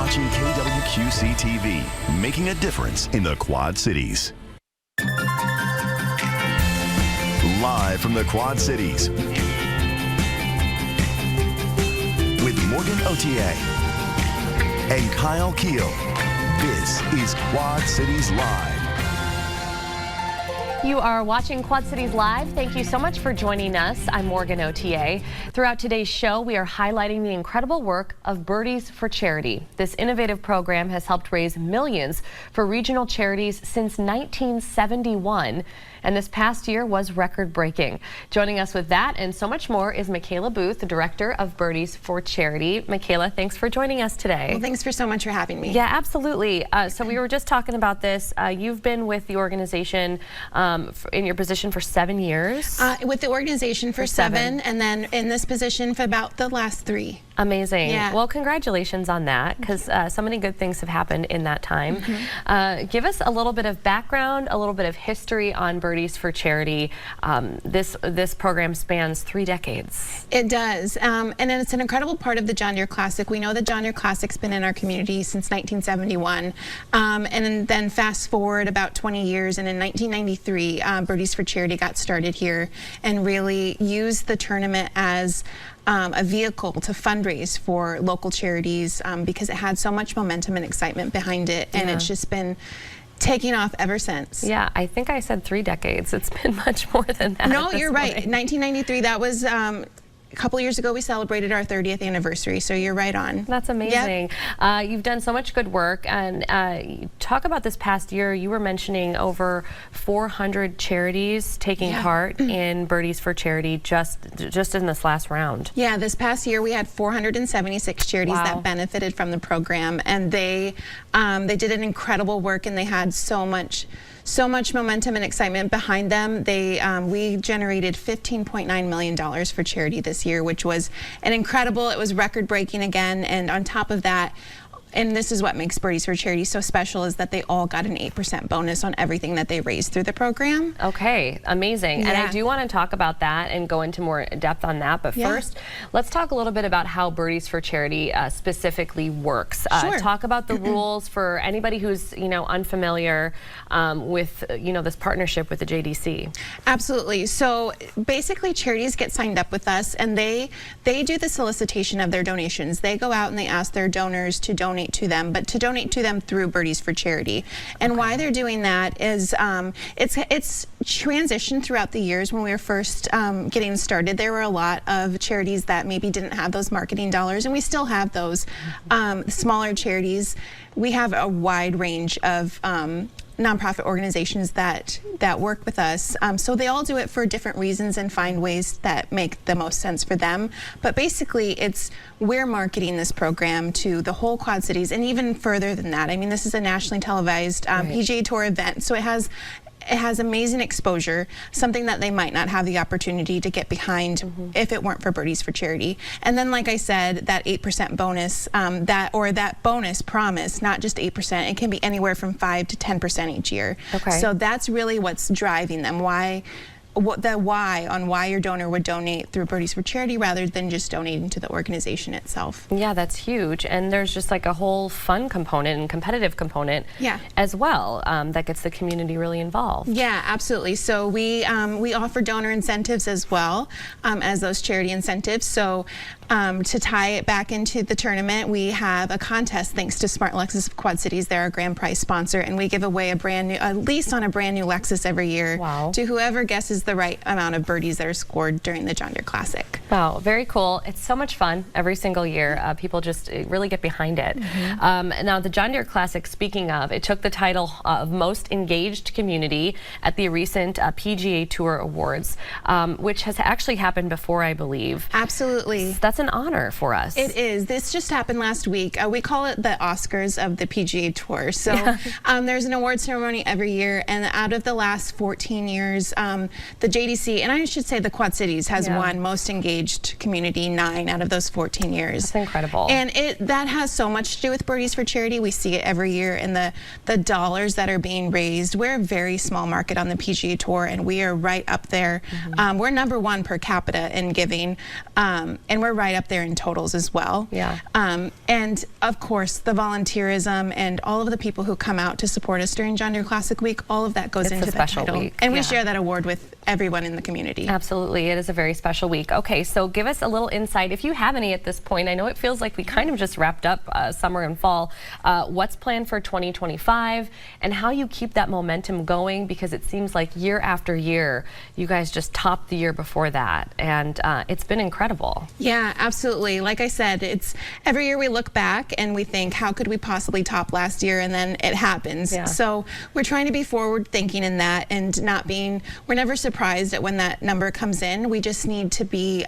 watching KWQC TV, making a difference in the Quad Cities. Live from the Quad Cities, with Morgan Otier and Kyle Keel, this is Quad Cities Live. You are watching Quad Cities Live. Thank you so much for joining us. I'm Morgan Otier. Throughout today's show, we are highlighting the incredible work of Birdies for Charity. This innovative program has helped raise millions for regional charities since 1971. And this past year was record-breaking. Joining us with that and so much more is Michaela Booth, the director of Birdies for Charity. Michaela, thanks for joining us today. Well, thanks for so much for having me. Yeah, absolutely. So we were just talking about this. You've been with the organization in your position for 7 years. With the organization for seven, and then in this position for about the last 3. Amazing. Yeah. Well, congratulations on that, because so many good things have happened in that time. Give us a little bit of background, a little bit of history on Birdies for Charity. This program spans 3 decades. It does, and it's an incredible part of the John Deere Classic. We know the John Deere Classic's been in our community since 1971, and then fast forward about 20 years, and in 1993, Birdies for Charity got started here and really used the tournament as a vehicle to fundraise for local charities because it had so much momentum and excitement behind it, and it's just been taking off ever since. Yeah, I think I said 3 decades. It's been much more than that. No, you're right. 1993, that was a couple years ago we celebrated our 30th anniversary, so you're right on. That's amazing. Yep. You've done so much good work, and talk about this past year. You were mentioning over 400 charities taking part in Birdies for Charity just in this last round. Yeah, this past year we had 476 charities that benefited from the program, and they did an incredible work, and they had so much momentum and excitement behind them. We generated $15.9 million for charity this year, which was it was record-breaking again, and on top of that, and this is what makes Birdies for Charity so special, is that they all got an 8% bonus on everything that they raised through the program. Okay, amazing. Yeah. And I do want to talk about that and go into more depth on that. But first, let's talk a little bit about how Birdies for Charity specifically works. Sure. Talk about the rules for anybody who's unfamiliar with this partnership with the JDC. Absolutely. So basically, charities get signed up with us, and they do the solicitation of their donations. They go out and they ask their donors to donate to them, but to donate to them through Birdies for Charity. And why they're doing that is it's transitioned throughout the years. When we were first getting started, there were a lot of charities that maybe didn't have those marketing dollars, and we still have those. Smaller charities, we have a wide range of nonprofit organizations that work with us. So they all do it for different reasons and find ways that make the most sense for them. But basically, we're marketing this program to the whole Quad Cities and even further than that. I mean, this is a nationally televised PGA Tour event, so it has amazing exposure, something that they might not have the opportunity to get behind if it weren't for Birdies for Charity. And then, like I said, that 8% bonus, that bonus promise, not just 8%, it can be anywhere from 5 to 10% each year. Okay. So that's really what's driving them. Why your donor would donate through Birdies for Charity rather than just donating to the organization itself. Yeah, that's huge. And there's just like a whole fun component and competitive component as well that gets the community really involved. Yeah, absolutely. So we offer donor incentives as well as those charity incentives. So to tie it back into the tournament, we have a contest thanks to Smart Lexus of Quad Cities. They're our grand prize sponsor, and we give away a lease on a brand new Lexus every year to whoever guesses the right amount of birdies that are scored during the John Deere Classic. Wow, very cool. It's so much fun every single year. People just really get behind it. Now, the John Deere Classic, speaking of, it took the title of Most Engaged Community at the recent PGA Tour Awards, which has actually happened before, I believe. Absolutely. That's an honor for us. It is. This just happened last week. We call it the Oscars of the PGA Tour. So there's an award ceremony every year, and out of the last 14 years, the JDC, and I should say the Quad Cities, has won Most Engaged engaged community 9 out of those 14 years. That's incredible. And that has so much to do with Birdies for Charity. We see it every year in the dollars that are being raised. We're a very small market on the PGA Tour, and we are right up there. We're #1 per capita in giving, and we're right up there in totals as well. Yeah. And of course, the volunteerism and all of the people who come out to support us during John Deere Classic Week, all of that goes It's into a the special title. week. And we Yeah. share that award with everyone in the community. Absolutely. It is a very special week. Okay, so give us a little insight, if you have any at this point. I know it feels like we kind of just wrapped up summer and fall. What's planned for 2025 and how you keep that momentum going, because it seems like year after year, you guys just topped the year before that, and it's been incredible. Yeah, absolutely. Like I said, it's every year we look back and we think, how could we possibly top last year? And then it happens. Yeah. So we're trying to be forward thinking in that, and we're never surprised at when that number comes in. We just need to be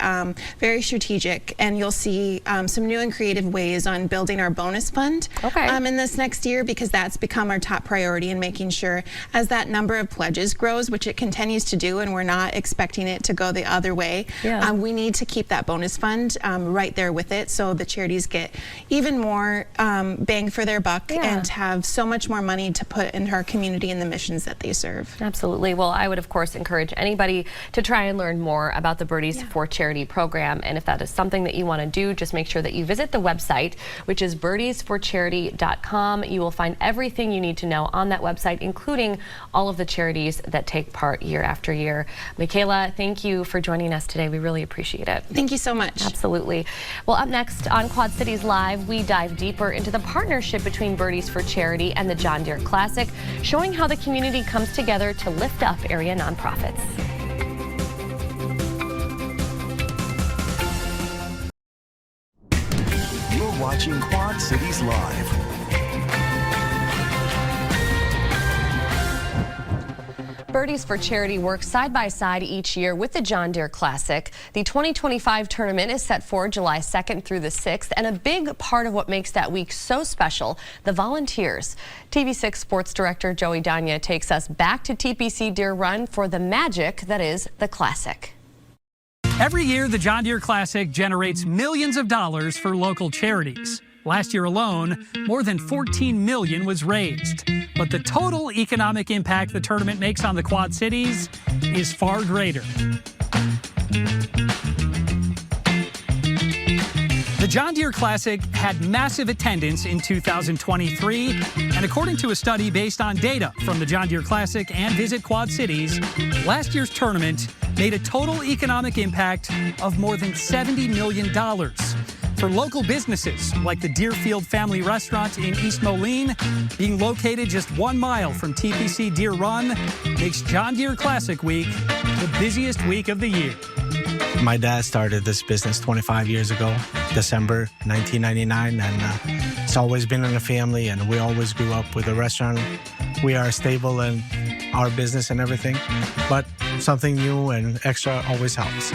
very strategic, and you'll see some new and creative ways on building our bonus fund in this next year, because that's become our top priority in making sure as that number of pledges grows, which it continues to do, and we're not expecting it to go the other way. Yeah. We need to keep that bonus fund right there with it, so the charities get even more bang for their buck and have so much more money to put into our community and the missions that they serve. Absolutely. Well, I would of course encourage anybody to try and learn more about the Birdies for Charity program, and if that is something that you want to do, just make sure that you visit the website, which is birdiesforcharity.com. You will find everything you need to know on that website, including all of the charities that take part year after year. Michaela, thank you for joining us today. We really appreciate it. Thank you so much. Absolutely. Well, up next on Quad Cities Live, we dive deeper into the partnership between Birdies for Charity and the John Deere Classic, showing how the community comes together to lift up area nonprofits. You're watching Quad Cities Live. Birdies for Charity works side by side each year with the John Deere Classic. The 2025 tournament is set for July 2nd through the 6th, and a big part of what makes that week so special, the volunteers. TV6 Sports Director Joey Danya takes us back to TPC Deere Run for the magic that is the Classic. Every year, the John Deere Classic generates millions of dollars for local charities. Last year alone, more than $14 million was raised. But the total economic impact the tournament makes on the Quad Cities is far greater. The John Deere Classic had massive attendance in 2023, and according to a study based on data from the John Deere Classic and Visit Quad Cities, last year's tournament made a total economic impact of more than $70 million. For local businesses like the Deerfield Family Restaurant in East Moline, being located just 1 mile from TPC Deere Run, makes John Deere Classic Week the busiest week of the year. My dad started this business 25 years ago, December 1999, and it's always been in the family, and we always grew up with a restaurant. We are stable in our business and everything, but something new and extra always helps.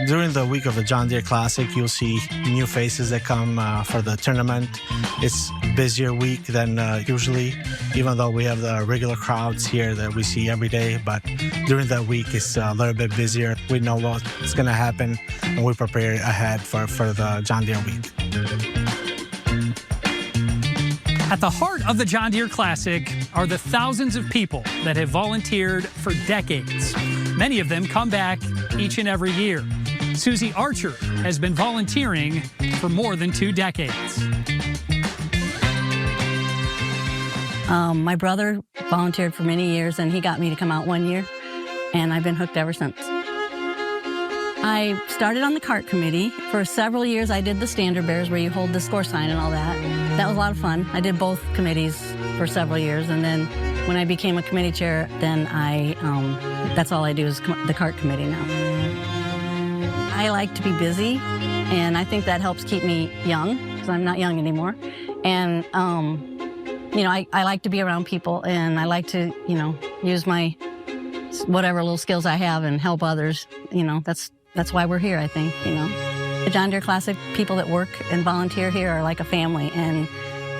During the week of the John Deere Classic, you'll see new faces that come for the tournament. It's a busier week than usually, even though we have the regular crowds here that we see every day. But during that week, it's a little bit busier. We know what's going to happen, and we prepare ahead for the John Deere week. At the heart of the John Deere Classic are the thousands of people that have volunteered for decades. Many of them come back each and every year. Susie Archer has been volunteering for more than 2 decades. My brother volunteered for many years, and he got me to come out 1 year, and I've been hooked ever since. I started on the cart committee. For several years, I did the standard bearers where you hold the score sign and all that. That was a lot of fun. I did both committees for several years, and then when I became a committee chair, then that's all I do is the cart committee now. I like to be busy, and I think that helps keep me young, because I'm not young anymore. And, you know, I like to be around people, and I like to, you know, use my whatever little skills I have and help others. You know, that's why we're here, I think, you know. The John Deere Classic, people that work and volunteer here are like a family, and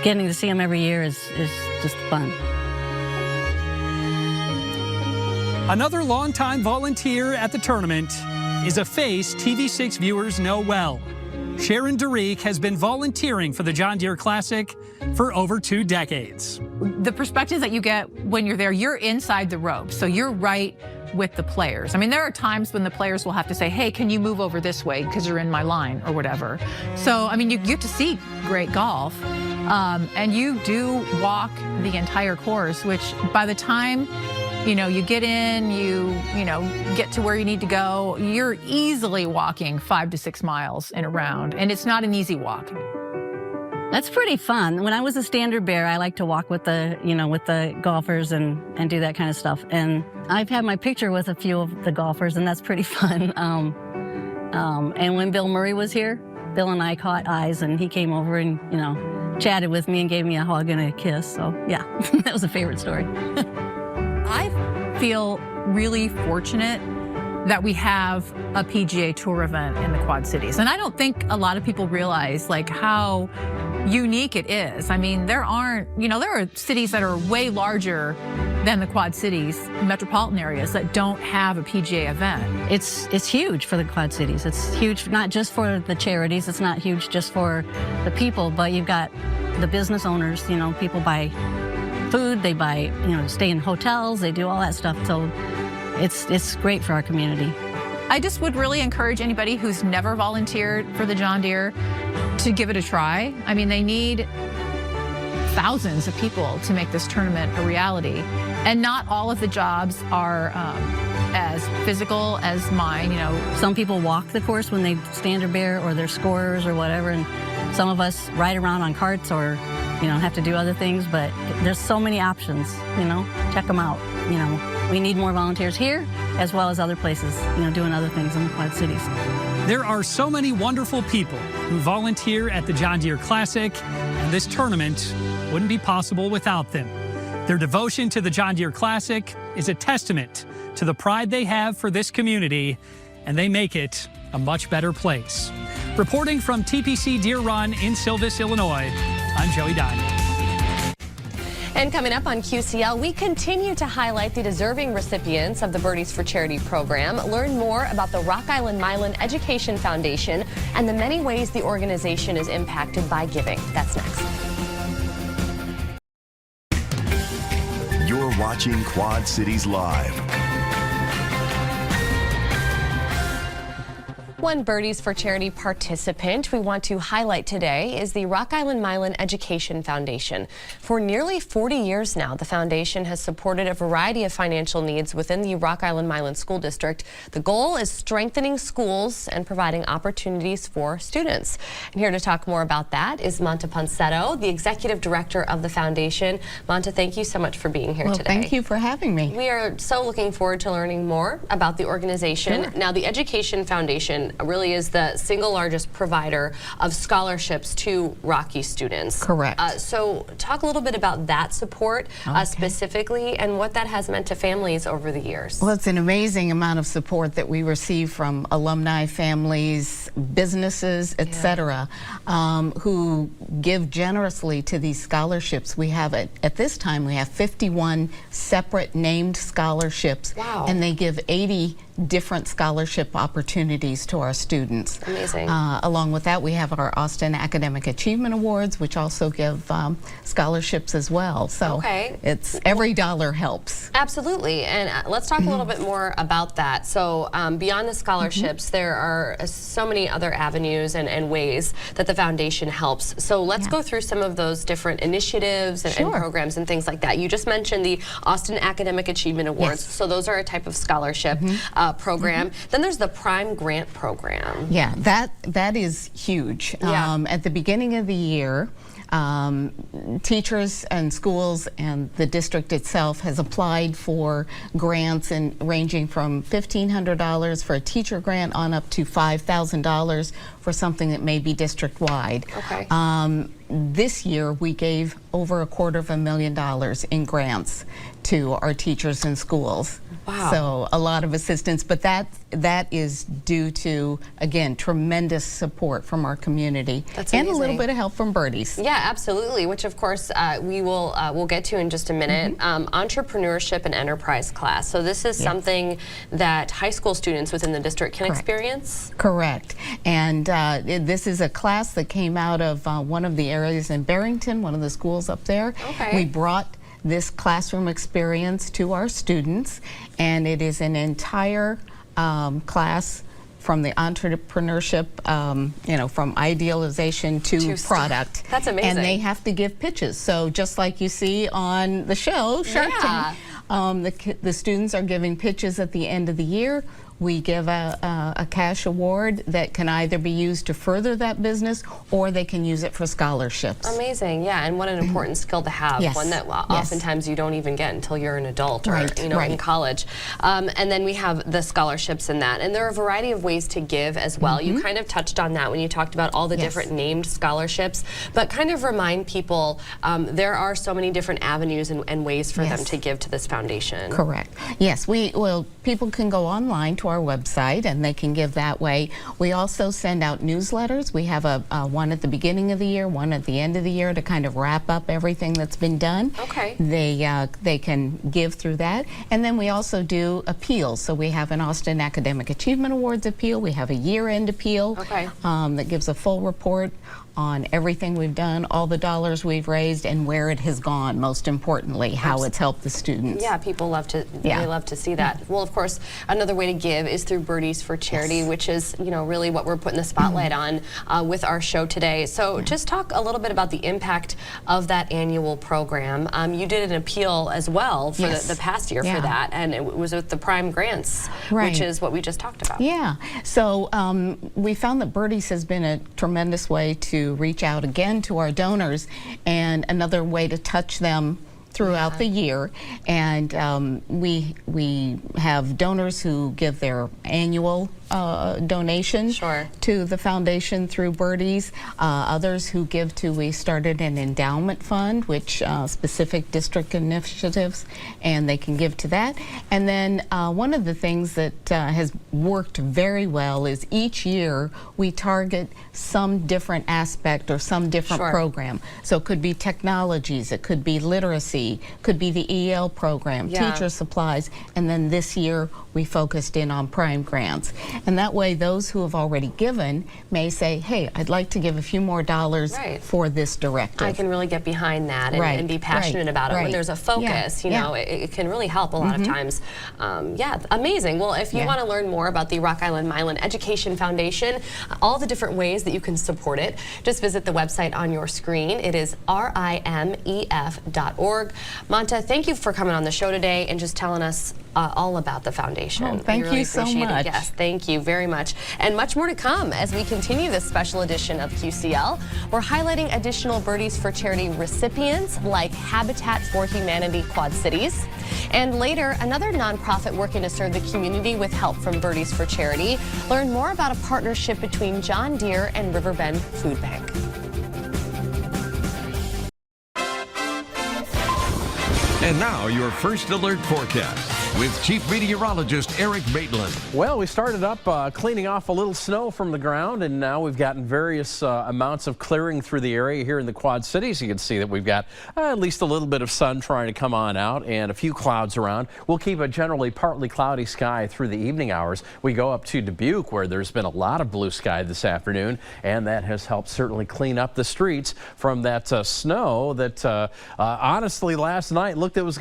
getting to see them every year is just fun. Another longtime volunteer at the tournament is a face TV6 viewers know well. Sharon Derek has been volunteering for the John Deere Classic for over 2 decades. The perspective that you get when you're there, you're inside the ropes, so you're right with the players. I mean, there are times when the players will have to say, hey, can you move over this way because you're in my line or whatever. So, I mean, you get to see great golf, and you do walk the entire course, which by the time you get in, you get to where you need to go, you're easily walking 5 to 6 miles in a round, and it's not an easy walk. That's pretty fun. When I was a standard bearer, I like to walk with the golfers and do that kind of stuff. And I've had my picture with a few of the golfers, and that's pretty fun. And when Bill Murray was here, Bill and I caught eyes, and he came over and chatted with me and gave me a hug and a kiss. So yeah, that was a favorite story. I feel really fortunate that we have a PGA Tour event in the Quad Cities. And I don't think a lot of people realize how unique it is. I mean, there are cities that are way larger than the Quad Cities, metropolitan areas, that don't have a PGA event. It's huge for the Quad Cities. It's huge not just for the charities. It's not huge just for the people, but you've got the business owners. People buy food, they buy, stay in hotels, they do all that stuff. So it's great for our community. I just would really encourage anybody who's never volunteered for the John Deere to give it a try. I mean, they need thousands of people to make this tournament a reality. And not all of the jobs are as physical as mine. Some people walk the course when they standard bear or they're scorers or whatever, and some of us ride around on carts or have to do other things, but there's so many options, check them out. We need more volunteers here as well as other places, doing other things in the Quad Cities. There are so many wonderful people who volunteer at the John Deere Classic, and this tournament wouldn't be possible without them. Their devotion to the John Deere Classic is a testament to the pride they have for this community, and they make it a much better place. Reporting from TPC Deer Run in Silvis, Illinois, I'm Joey Daniel. And coming up on QCL, we continue to highlight the deserving recipients of the Birdies for Charity program. Learn more about the Rock Island Milan Education Foundation and the many ways the organization is impacted by giving. That's next. You're watching Quad Cities Live. One Birdies for Charity participant we want to highlight today is the Rock Island Milan Education Foundation. For nearly 40 years now, the foundation has supported a variety of financial needs within the Rock Island Milan School District. The goal is strengthening schools and providing opportunities for students. And here to talk more about that is Manta Ponsetto, the Executive Director of the foundation. Manta, thank you so much for being here today. Thank you for having me. We are so looking forward to learning more about the organization. Sure. Now, the Education Foundation really is the single largest provider of scholarships to Rocky students. Correct. So talk a little bit about that support specifically and what that has meant to families over the years. Well, it's an amazing amount of support that we receive from alumni, families, businesses, etc., who give generously to these scholarships. We have, at this time, we have 51 separate named scholarships. Wow. And they give 80 different scholarship opportunities to our students. Amazing. Along with that, we have our Austin Academic Achievement Awards, which also give scholarships as well. So it's every dollar helps. Absolutely. And let's talk a little bit more about that. So beyond the scholarships, there are so many other avenues and ways that the foundation helps. So let's go through some of those different initiatives and programs and things like that. You just mentioned the Austin Academic Achievement Awards. So those are a type of scholarship program. Then there's the Prime Grant Program. Yeah, that is huge. At the beginning of the year, teachers and schools and the district itself has applied for grants ranging from $1,500 for a teacher grant on up to $5,000 for something that may be district-wide. this year we gave over $250,000 in grants to our teachers in schools. Wow. So a lot of assistance, but that is due to, again, tremendous support from our community. That's and a amazing. little bit of help from Birdies. Yeah, absolutely, which of course we'll get to in just a minute. Entrepreneurship and enterprise class. So this is something that high school students within the district can experience? Correct. And this is a class that came out of one of the areas in Barrington, one of the schools up there. Okay. We brought this classroom experience to our students, and it is an entire class from the entrepreneurship, from idealization to product. That's amazing. And they have to give pitches. So just like you see on the show, Shark Tank, the students are giving pitches at the end of the year. We give a cash award that can either be used to further that business, or they can use it for scholarships. Amazing, yeah, and what an important skill to have. Yes. One that oftentimes you don't even get until you're an adult or Right, in college. And then we have the scholarships in that, and there are a variety of ways to give as well. You kind of touched on that when you talked about all the different named scholarships, but kind of remind people there are so many different avenues and ways for them to give to this foundation. Correct. Yes, people can go online to our website and they can give that way. We also send out newsletters. We have a one at the beginning of the year, one at the end of the year to kind of wrap up everything that's been done. Okay. They can give through that. And then we also do appeals. So we have an Austin Academic Achievement Awards appeal. We have a year-end appeal that gives a full report on everything we've done, all the dollars we've raised, and where it has gone, most importantly, how it's helped the students. Yeah, people love to really love to see that. Well, of course, another way to give is through Birdies for Charity, which is, really what we're putting the spotlight on with our show today. So just talk a little bit about the impact of that annual program. You did an appeal as well for the past year for that, and it was with the Prime Grants, which is what we just talked about. Yeah, so we found that Birdies has been a tremendous way to reach out again to our donors, and another way to touch them throughout the year. And we have donors who give their annual donation to the foundation through Birdies. Others who give to, we started an endowment fund, which specific district initiatives, and they can give to that. And then one of the things that has worked very well is each year we target some different aspect or some different program. So it could be technologies, it could be literacy, could be the EL program, teacher supplies, and then this year we focused in on Prime Grants. And that way those who have already given may say, hey, I'd like to give a few more dollars for this directive. I can really get behind that and be passionate about it. When there's a focus, it can really help a lot of times. Yeah, amazing. Well, if you want to learn more about the Rock Island Milan Education Foundation, all the different ways that you can support it, just visit the website on your screen. It is rimef.org. Manta, thank you for coming on the show today and just telling us all about the foundation. Oh, thank really you so much. Yes, thank you very much. And much more to come as we continue this special edition of QCL. We're highlighting additional Birdies for Charity recipients like Habitat for Humanity Quad Cities. And later, another nonprofit working to serve the community with help from Birdies for Charity. Learn more about a partnership between John Deere and Riverbend Food Bank. And now your first alert forecast with Chief Meteorologist Eric Maitland. Well, we started up cleaning off a little snow from the ground, and now we've gotten various amounts of clearing through the area here in the Quad Cities. You can see that we've got at least a little bit of sun trying to come on out and a few clouds around. We'll keep a generally partly cloudy sky through the evening hours. We go up to Dubuque, where there's been a lot of blue sky this afternoon, and that has helped certainly clean up the streets from that snow that honestly last night looked like it was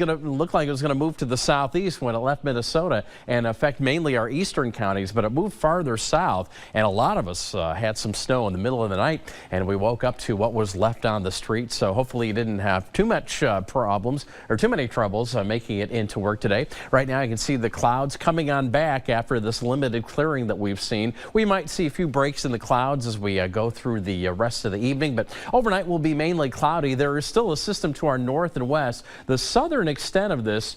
going to move to the southeast when it left Minnesota and affect mainly our eastern counties, but it moved farther south, and a lot of us had some snow in the middle of the night, and we woke up to what was left on the street. So hopefully you didn't have too much problems or too many troubles making it into work today. Right now you can see the clouds coming on back after this limited clearing that we've seen. We might see a few breaks in the clouds as we go through the rest of the evening, but overnight will be mainly cloudy. There is still a system to our north and west. The southern extent of this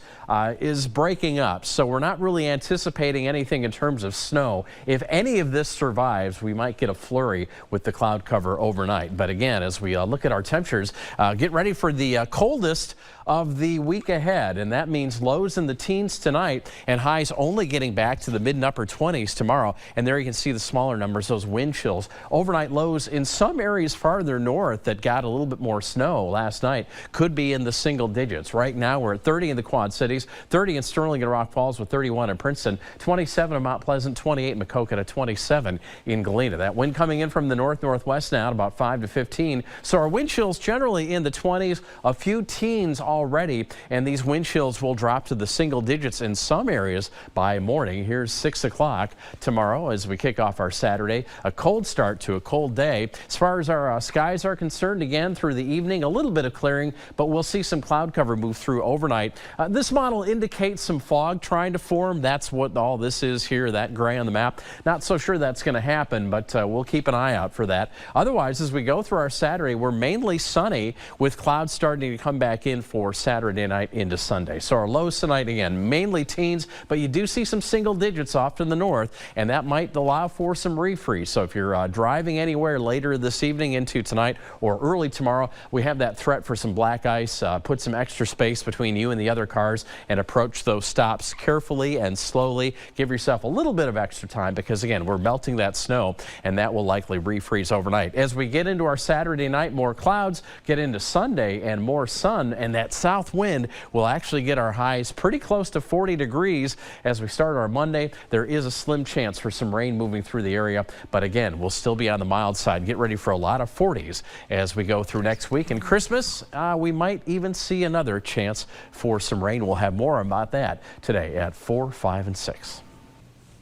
is breaking breaking up, so we're not really anticipating anything in terms of snow. If any of this survives, we might get a flurry with the cloud cover overnight. But again, as we look at our temperatures, get ready for the coldest of the week ahead, and that means lows in the teens tonight and highs only getting back to the mid and upper 20s tomorrow. And there you can see the smaller numbers, those wind chills. Overnight lows in some areas farther north that got a little bit more snow last night could be in the single digits. Right now we're at 30 in the Quad Cities, 30 in Sterling and Rock Falls with 31 in Princeton, 27 in Mount Pleasant, 28 in Maquoketa, 27 in Galena. That wind coming in from the north-northwest now at about 5 to 15. So our wind chills generally in the 20s, a few teens already, and these wind chills will drop to the single digits in some areas by morning. Here's 6 o'clock tomorrow as we kick off our Saturday. A cold start to a cold day. As far as our skies are concerned, again through the evening, a little bit of clearing, but we'll see some cloud cover move through overnight. This model indicates some fog trying to form. That's what all this is here, that gray on the map. Not so sure that's going to happen, but we'll keep an eye out for that. Otherwise, as we go through our Saturday, we're mainly sunny with clouds starting to come back in for Saturday night into Sunday. So our lows tonight, again, mainly teens, but you do see some single digits off in the north, and that might allow for some refreeze. So if you're driving anywhere later this evening into tonight or early tomorrow, we have that threat for some black ice. Put some extra space between you and the other cars and approach those stops carefully and slowly. Give yourself a little bit of extra time because, again, we're melting that snow, and that will likely refreeze overnight. As we get into our Saturday night, more clouds, get into Sunday and more sun, and that south wind will actually get our highs pretty close to 40 degrees as we start our Monday. There is a slim chance for some rain moving through the area, but again, we'll still be on the mild side. Get ready for a lot of 40s as we go through next week. And Christmas, we might even see another chance for some rain. We'll have more about that today at 4, 5, and 6.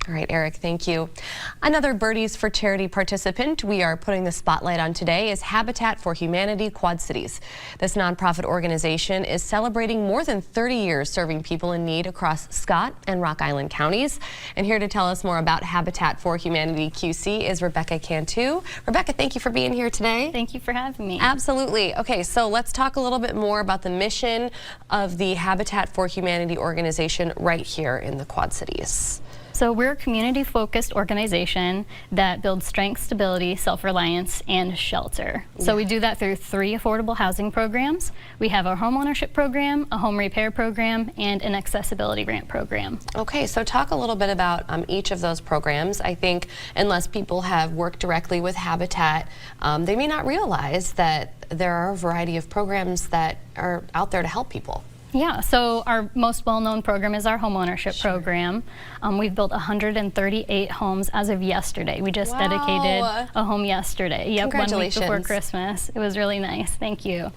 All right, Eric, thank you. Another Birdies for Charity participant we are putting the spotlight on today is Habitat for Humanity Quad Cities. This nonprofit organization is celebrating more than 30 years serving people in need across Scott and Rock Island counties. And here to tell us more about Habitat for Humanity QC is Rebecca Cantu. Rebecca, thank you for being here today. Thank you for having me. Absolutely. Okay, so let's talk a little bit more about the mission of the Habitat for Humanity organization right here in the Quad Cities. So we're a community-focused organization that builds strength, stability, self-reliance, and shelter. So we do that through 3 affordable housing programs. We have our home ownership program, a home repair program, and an accessibility grant program. Okay, so talk a little bit about each of those programs. I think unless people have worked directly with Habitat, they may not realize that there are a variety of programs that are out there to help people. Yeah, so our most well-known program is our homeownership program. We've built 138 homes as of yesterday. We just dedicated a home yesterday. Yep, 1 week before Christmas. It was really nice. Thank you.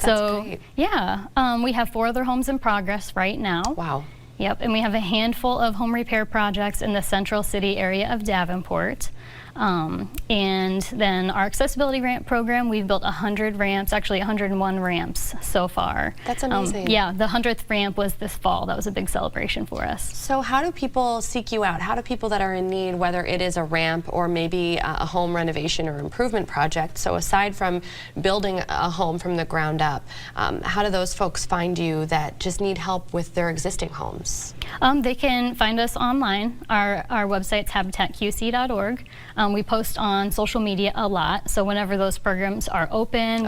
That's great. Yeah, we have 4 other homes in progress right now. Wow. Yep, and we have a handful of home repair projects in the Central City area of Davenport. And then our accessibility grant program, we've built 100 ramps, actually 101 ramps so far. That's amazing. Yeah, the 100th ramp was this fall. That was a big celebration for us. So how do people seek you out? How do people that are in need, whether it is a ramp or maybe a home renovation or improvement project, so aside from building a home from the ground up, how do those folks find you that just need help with their existing homes? They can find us online. Our website's habitatqc.org. We post on social media a lot, so whenever those programs are open,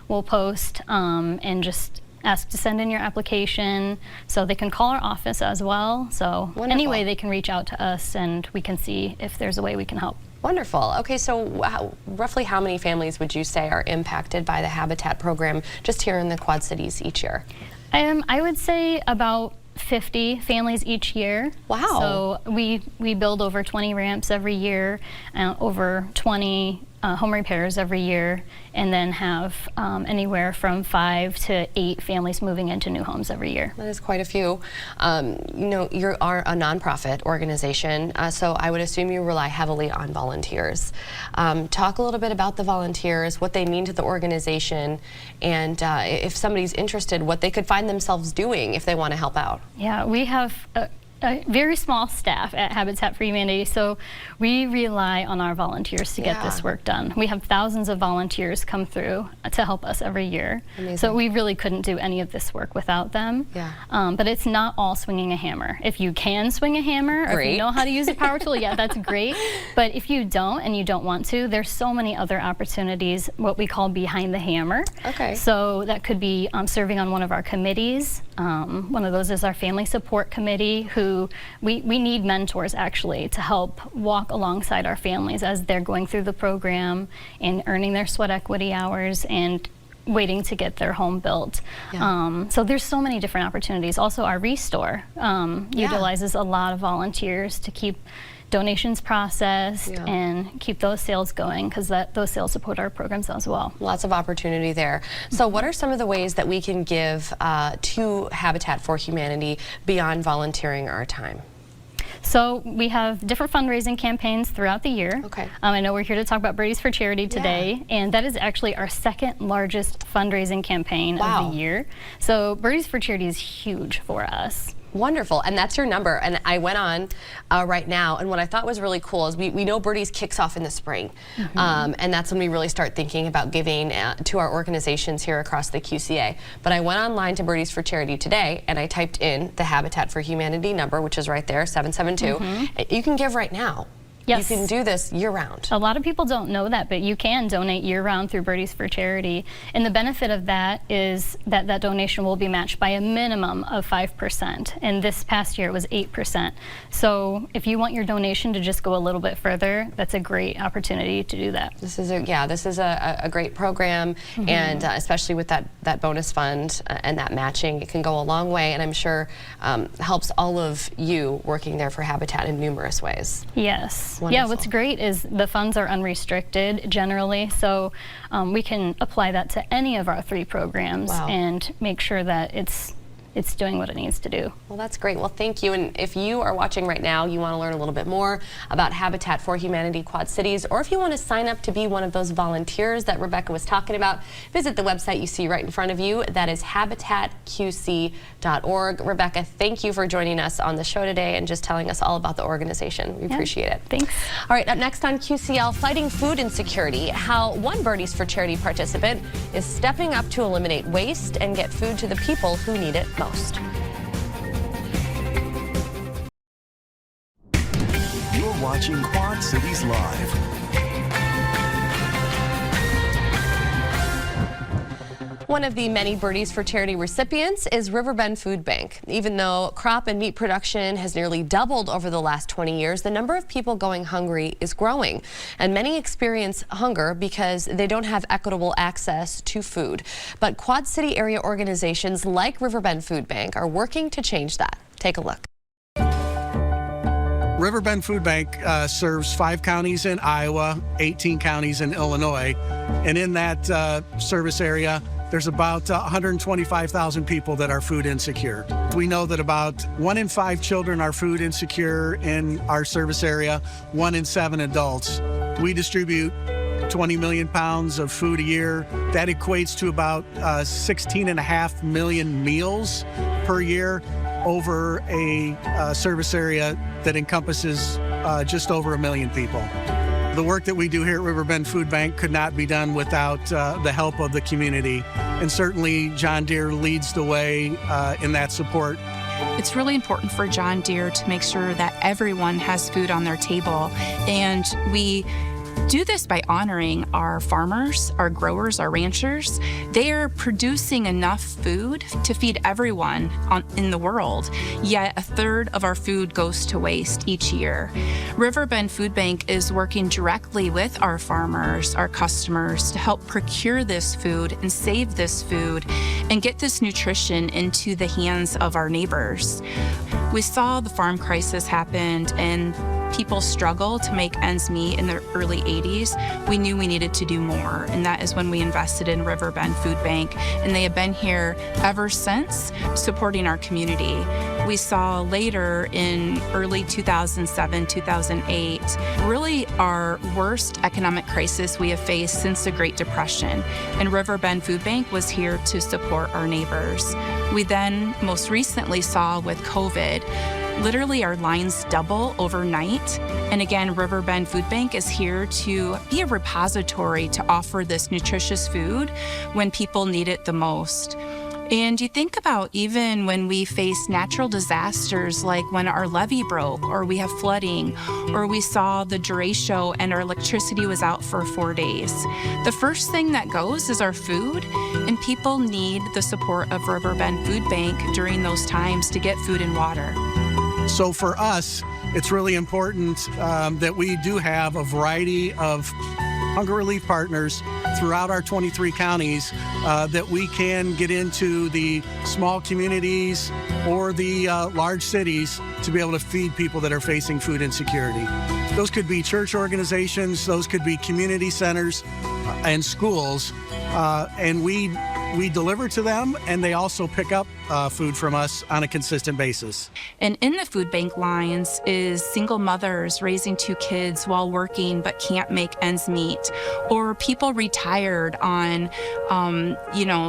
we'll post and just ask to send in your application. So they can call our office as well. So anyway, they can reach out to us and we can see if there's a way we can help. Wonderful. Okay, so roughly how many families would you say are impacted by the Habitat program just here in the Quad Cities each year? I would say about 50 families each year. Wow. So we build over 20 ramps every year, over 20 home repairs every year, and then have anywhere from 5 to 8 families moving into new homes every year. That is quite a few. You know, you are a nonprofit organization, so I would assume you rely heavily on volunteers. Talk a little bit about the volunteers, what they mean to the organization, and if somebody's interested, what they could find themselves doing if they want to help out. Yeah, we have a very small staff at Habitat for Humanity, so we rely on our volunteers to get this work done. We have thousands of volunteers come through to help us every year. Amazing. So we really couldn't do any of this work without them. But it's not all swinging a hammer. If you can swing a hammer, or if you know how to use a power tool, that's great. But if you don't and you don't want to, there's so many other opportunities, what we call behind the hammer. So that could be serving on one of our committees. One of those is our family support committee, who we need mentors actually to help walk alongside our families as they're going through the program and earning their sweat equity hours and waiting to get their home built. So there's so many different opportunities. Also, our Restore utilizes a lot of volunteers to keep donations processed and keep those sales going, because those sales support our programs as well. Lots of opportunity there. So what are some of the ways that we can give to Habitat for Humanity beyond volunteering our time? So we have different fundraising campaigns throughout the year. I know we're here to talk about Birdies for Charity today, and that is actually our second largest fundraising campaign of the year. So Birdies for Charity is huge for us. Wonderful, and that's your number. And I went on right now, and what I thought was really cool is we know Birdies kicks off in the spring, and that's when we really start thinking about giving to our organizations here across the QCA. But I went online to Birdies for Charity today, and I typed in the Habitat for Humanity number, which is right there, 772. You can give right now. Yes. You can do this year-round. A lot of people don't know that, but you can donate year-round through Birdies for Charity. And the benefit of that is that that donation will be matched by a minimum of 5%. And this past year it was 8%. So if you want your donation to just go a little bit further, that's a great opportunity to do that. This is a great program, and especially with that bonus fund and that matching, it can go a long way, and I'm sure helps all of you working there for Habitat in numerous ways. Yes. Wonderful. Yeah, what's great is the funds are unrestricted generally, so we can apply that to any of our 3 programs and make sure that it's doing what it needs to do. Well, that's great. Well, thank you. And if you are watching right now, you want to learn a little bit more about Habitat for Humanity Quad Cities, or if you want to sign up to be one of those volunteers that Rebecca was talking about, visit the website you see right in front of you. That is habitatqc.org. Rebecca, thank you for joining us on the show today and just telling us all about the organization. We appreciate it. Thanks. All right, up next on QCL, fighting food insecurity, how one Birdies for Charity participant is stepping up to eliminate waste and get food to the people who need it most. You're watching Quad Cities Live. One of the many Birdies for Charity recipients is Riverbend Food Bank. Even though crop and meat production has nearly doubled over the last 20 years, the number of people going hungry is growing. And many experience hunger because they don't have equitable access to food. But Quad City area organizations like Riverbend Food Bank are working to change that. Take a look. Riverbend Food Bank serves 5 counties in Iowa, 18 counties in Illinois. And in that service area, there's about 125,000 people that are food insecure. We know that about 1 in 5 children are food insecure in our service area, 1 in 7 adults. We distribute 20 million pounds of food a year. That equates to about 16.5 million meals per year over a service area that encompasses just over 1 million people. The work that we do here at Riverbend Food Bank could not be done without the help of the community. And certainly John Deere leads the way in that support. It's really important for John Deere to make sure that everyone has food on their table. And we do this by honoring our farmers, our growers, our ranchers. They are producing enough food to feed everyone in the world, yet 1/3 of our food goes to waste each year. Riverbend Food Bank is working directly with our farmers, our customers, to help procure this food and save this food and get this nutrition into the hands of our neighbors. We saw the farm crisis happen and people struggle to make ends meet in the early 80s. We knew we needed to do more, and that is when we invested in Riverbend Food Bank, and they have been here ever since, supporting our community. We saw later in early 2007, 2008, really our worst economic crisis we have faced since the Great Depression, and Riverbend Food Bank was here to support our neighbors. We then most recently saw with COVID Literally, our lines double overnight. And again, Riverbend Food Bank is here to be a repository to offer this nutritious food when people need it the most. And you think about even when we face natural disasters, like when our levee broke, or we have flooding, or we saw the derecho and our electricity was out for 4 days. The first thing that goes is our food, and people need the support of Riverbend Food Bank during those times to get food and water. So for us, it's really important that we do have a variety of hunger relief partners throughout our 23 counties that we can get into the small communities or the large cities to be able to feed people that are facing food insecurity. Those could be church organizations, those could be community centers and schools, and we deliver to them, and they also pick up food from us on a consistent basis. And in the food bank lines is single mothers raising 2 kids while working but can't make ends meet, or people retired on,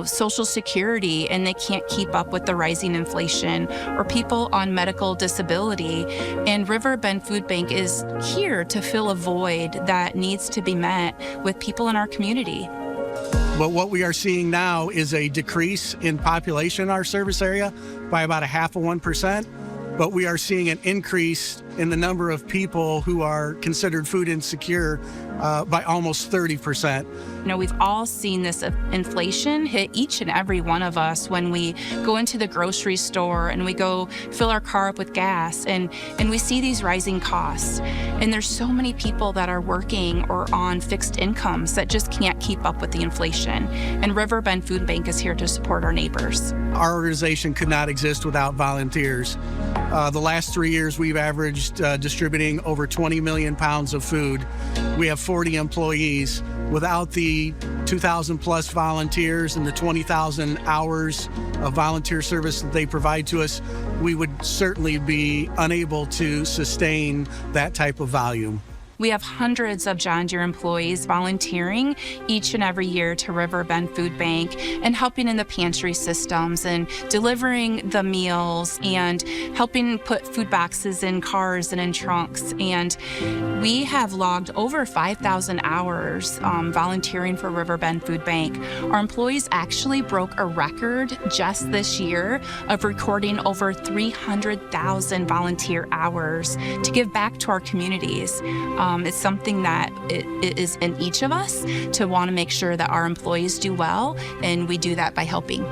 Social Security and they can't keep up with the rising inflation, or people on medical disability. And Riverbend Food Bank is here to fill a void that needs to be met with people in our community. But what we are seeing now is a decrease in population in our service area by about 0.5%. But we are seeing an increase in the number of people who are considered food insecure by almost 30%. We've all seen this inflation hit each and every one of us when we go into the grocery store and we go fill our car up with gas, and we see these rising costs. And there's so many people that are working or on fixed incomes that just can't keep up with the inflation. And Riverbend Food Bank is here to support our neighbors. Our organization could not exist without volunteers. The last 3 years, we've averaged distributing over 20 million pounds of food. We have 40 employees. Without the 2,000 plus volunteers and the 20,000 hours of volunteer service that they provide to us, we would certainly be unable to sustain that type of volume. We have hundreds of John Deere employees volunteering each and every year to Riverbend Food Bank and helping in the pantry systems and delivering the meals and helping put food boxes in cars and in trunks. And we have logged over 5,000 hours volunteering for Riverbend Food Bank. Our employees actually broke a record just this year of recording over 300,000 volunteer hours to give back to our communities. It's something that it is in each of us to want to make sure that our employees do well, and we do that by helping.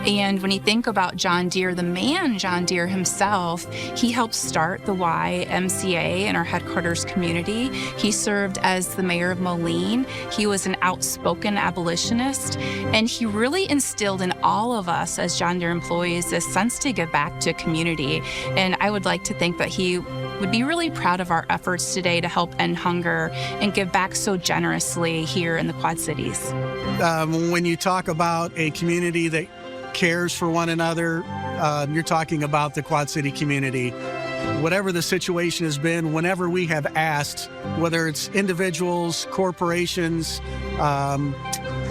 And when you think about John Deere, the man John Deere himself, he helped start the YMCA in our headquarters community. He served as the mayor of Moline. He was an outspoken abolitionist, and he really instilled in all of us as John Deere employees this sense to give back to community. And I would like to think that he would be really proud of our efforts today to help end hunger and give back so generously here in the Quad Cities. When you talk about a community that cares for one another, you're talking about the Quad City community. Whatever the situation has been, whenever we have asked, whether it's individuals, corporations,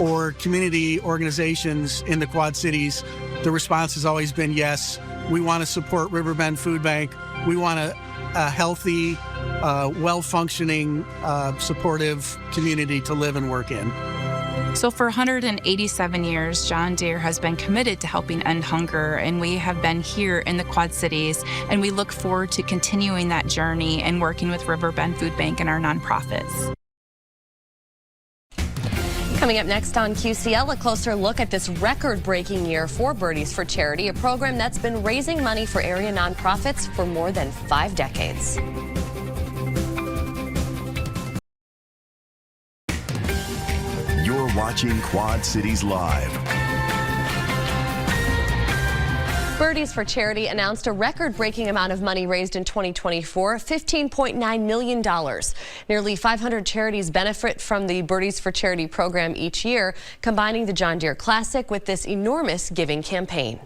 or community organizations in the Quad Cities, the response has always been yes. We want to support Riverbend Food Bank. We want a healthy, well-functioning, supportive community to live and work in. So for 187 years, John Deere has been committed to helping end hunger, and we have been here in the Quad Cities, and we look forward to continuing that journey and working with Riverbend Food Bank and our nonprofits. Coming up next on QCL, a closer look at this record-breaking year for Birdies for Charity, a program that's been raising money for area nonprofits for more than 5 decades. You're watching Quad Cities Live. Birdies for Charity announced a record-breaking amount of money raised in 2024, $15.9 million. Nearly 500 charities benefit from the Birdies for Charity program each year, combining the John Deere Classic with this enormous giving campaign.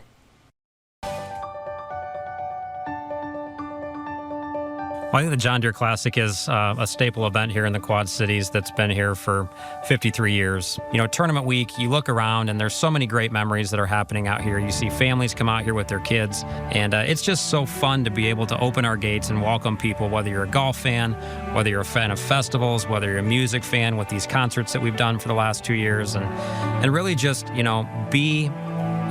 Well, I think the John Deere Classic is a staple event here in the Quad Cities that's been here for 53 years. You know, tournament week, you look around and there's so many great memories that are happening out here. You see families come out here with their kids, and it's just so fun to be able to open our gates and welcome people, whether you're a golf fan, whether you're a fan of festivals, whether you're a music fan with these concerts that we've done for the last 2 years, and really just, you know, be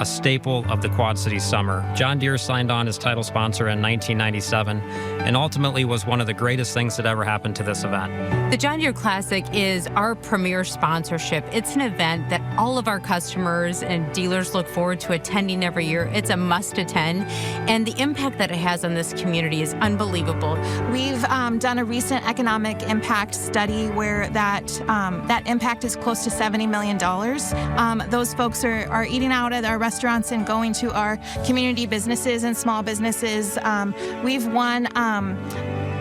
a staple of the Quad Cities summer. John Deere signed on as title sponsor in 1997 and ultimately was one of the greatest things that ever happened to this event. The John Deere Classic is our premier sponsorship. It's an event that all of our customers and dealers look forward to attending every year. It's a must attend, and the impact that it has on this community is unbelievable. We've done a recent economic impact study where that impact is close to $70 million. Those folks are eating out at our restaurants and going to our community businesses and small businesses. We've won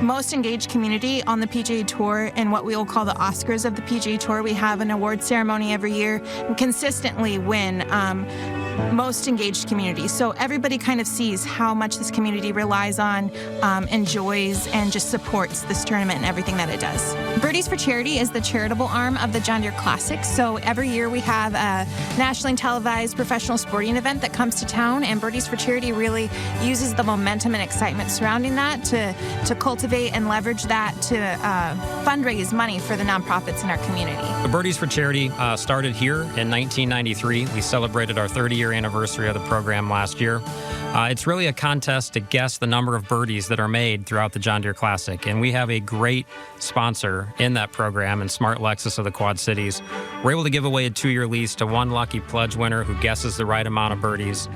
most engaged community on the PGA Tour and what we will call the Oscars of the PGA Tour. We have an award ceremony every year and consistently win most engaged community. So everybody kind of sees how much this community relies on, enjoys, and just supports this tournament and everything that it does. Birdies for Charity is the charitable arm of the John Deere Classic. So every year we have a nationally televised professional sporting event that comes to town, and Birdies for Charity really uses the momentum and excitement surrounding that to cultivate and leverage that to fundraise money for the nonprofits in our community. The Birdies for Charity started here in 1993. We celebrated our 30-year anniversary of the program last year. It's really a contest to guess the number of birdies that are made throughout the John Deere Classic, and we have a great sponsor in that program, and Smart Lexus of the Quad Cities. We're able to give away a 2-year lease to one lucky pledge winner who guesses the right amount of birdies.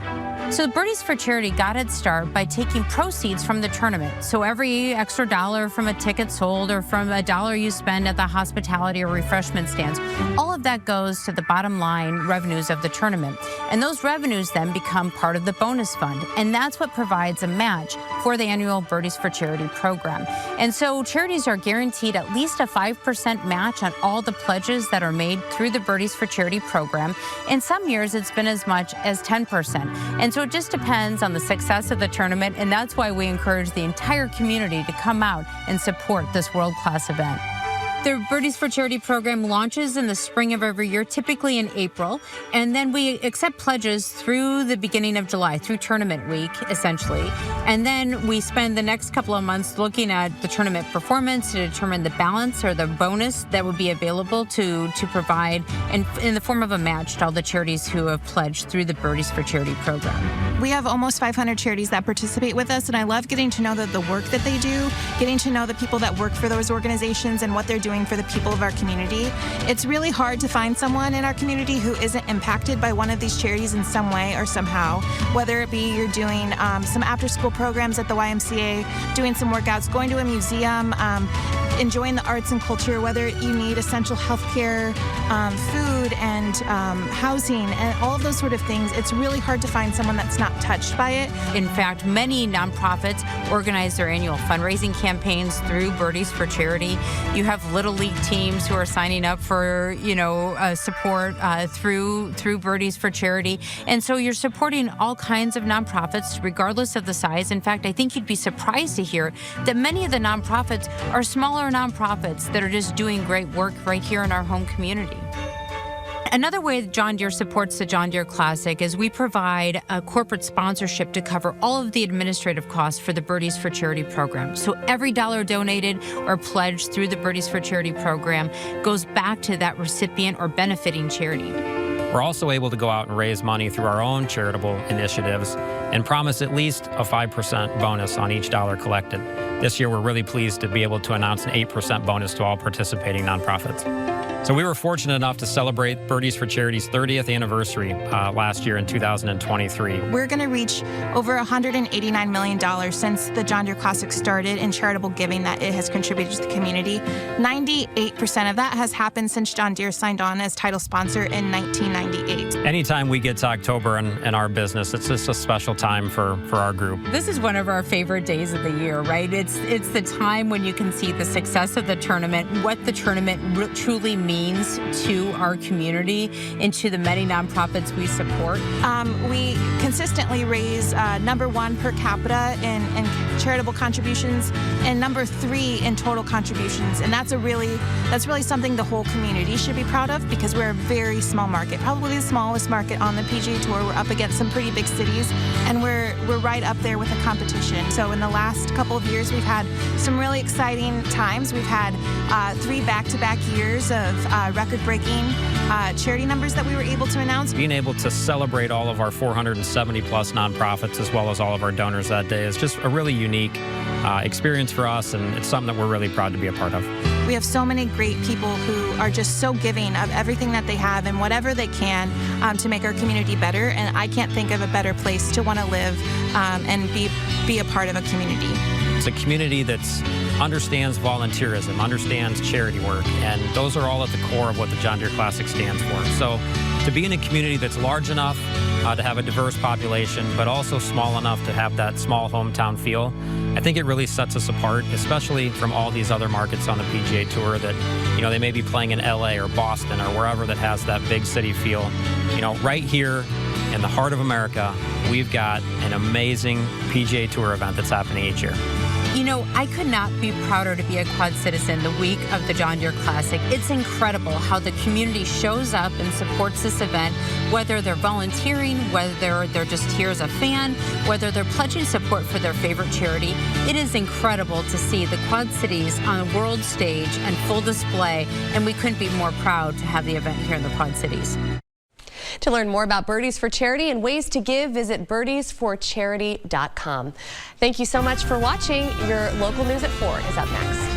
So Birdies for Charity got its start by taking proceeds from the tournament. So every extra dollar from a ticket sold or from a dollar you spend at the hospitality or refreshment stands, all of that goes to the bottom line revenues of the tournament. And those revenues then become part of the bonus fund. And that's what provides a match for the annual Birdies for Charity program. And so charities are guaranteed at least a 5% match on all the pledges that are made through the Birdies for Charity program. In some years, it's been as much as 10%. And so it just depends on the success of the tournament, and that's why we encourage the entire community to come out and support this world-class event. The Birdies for Charity program launches in the spring of every year, typically in April, and then we accept pledges through the beginning of July, through tournament week, essentially. And then we spend the next couple of months looking at the tournament performance to determine the balance or the bonus that would be available to provide in the form of a match to all the charities who have pledged through the Birdies for Charity program. We have almost 500 charities that participate with us, and I love getting to know the work that they do, getting to know the people that work for those organizations and what they're doing for the people of our community. It's really hard to find someone in our community who isn't impacted by one of these charities in some way or somehow, whether it be you're doing some after-school programs at the YMCA, doing some workouts, going to a museum, enjoying the arts and culture, whether you need essential health care, food and housing, and all of those sort of things. It's really hard to find someone that's not touched by it. In fact, many nonprofits organize their annual fundraising campaigns through Birdies for Charity. You have Little League teams who are signing up for, support through Birdies for Charity. And so you're supporting all kinds of nonprofits, regardless of the size. In fact, I think you'd be surprised to hear that many of the nonprofits are smaller nonprofits that are just doing great work right here in our home community. Another way that John Deere supports the John Deere Classic is we provide a corporate sponsorship to cover all of the administrative costs for the Birdies for Charity program. So every dollar donated or pledged through the Birdies for Charity program goes back to that recipient or benefiting charity. We're also able to go out and raise money through our own charitable initiatives and promise at least a 5% bonus on each dollar collected. This year, we're really pleased to be able to announce an 8% bonus to all participating nonprofits. So we were fortunate enough to celebrate Birdies for Charity's 30th anniversary last year in 2023. We're going to reach over $189 million since the John Deere Classic started in charitable giving that it has contributed to the community. 98% of that has happened since John Deere signed on as title sponsor in 1998. Anytime we get to October in our business, it's just a special time for our group. This is one of our favorite days of the year, right? It's the time when you can see the success of the tournament, what the tournament truly means means to our community and to the many nonprofits we support. We consistently raise number 1 per capita in charitable contributions and number 3 in total contributions, and that's really something the whole community should be proud of, because we're a very small market, probably the smallest market on the PGA Tour. We're up against some pretty big cities, and we're right up there with the competition. So in the last couple of years, we've had some really exciting times. We've had 3 back-to-back years of record-breaking charity numbers that we were able to announce. Being able to celebrate all of our 470 plus nonprofits as well as all of our donors that day is just a really unique experience for us, and it's something that we're really proud to be a part of. We have so many great people who are just so giving of everything that they have and whatever they can to make our community better, and I can't think of a better place to want to live and be a part of a community. It's a community that understands volunteerism, understands charity work, and those are all at the core of what the John Deere Classic stands for. So to be in a community that's large enough to have a diverse population, but also small enough to have that small hometown feel, I think it really sets us apart, especially from all these other markets on the PGA Tour that, you know, they may be playing in LA or Boston or wherever that has that big city feel. You know, right here in the heart of America, we've got an amazing PGA Tour event that's happening each year. You know, I could not be prouder to be a Quad citizen the week of the John Deere Classic. It's incredible how the community shows up and supports this event, whether they're volunteering, whether they're just here as a fan, whether they're pledging support for their favorite charity. It is incredible to see the Quad Cities on a world stage and full display, and we couldn't be more proud to have the event here in the Quad Cities. To learn more about Birdies for Charity and ways to give, visit birdiesforcharity.com. Thank you so much for watching. Your local news at 4 is up next.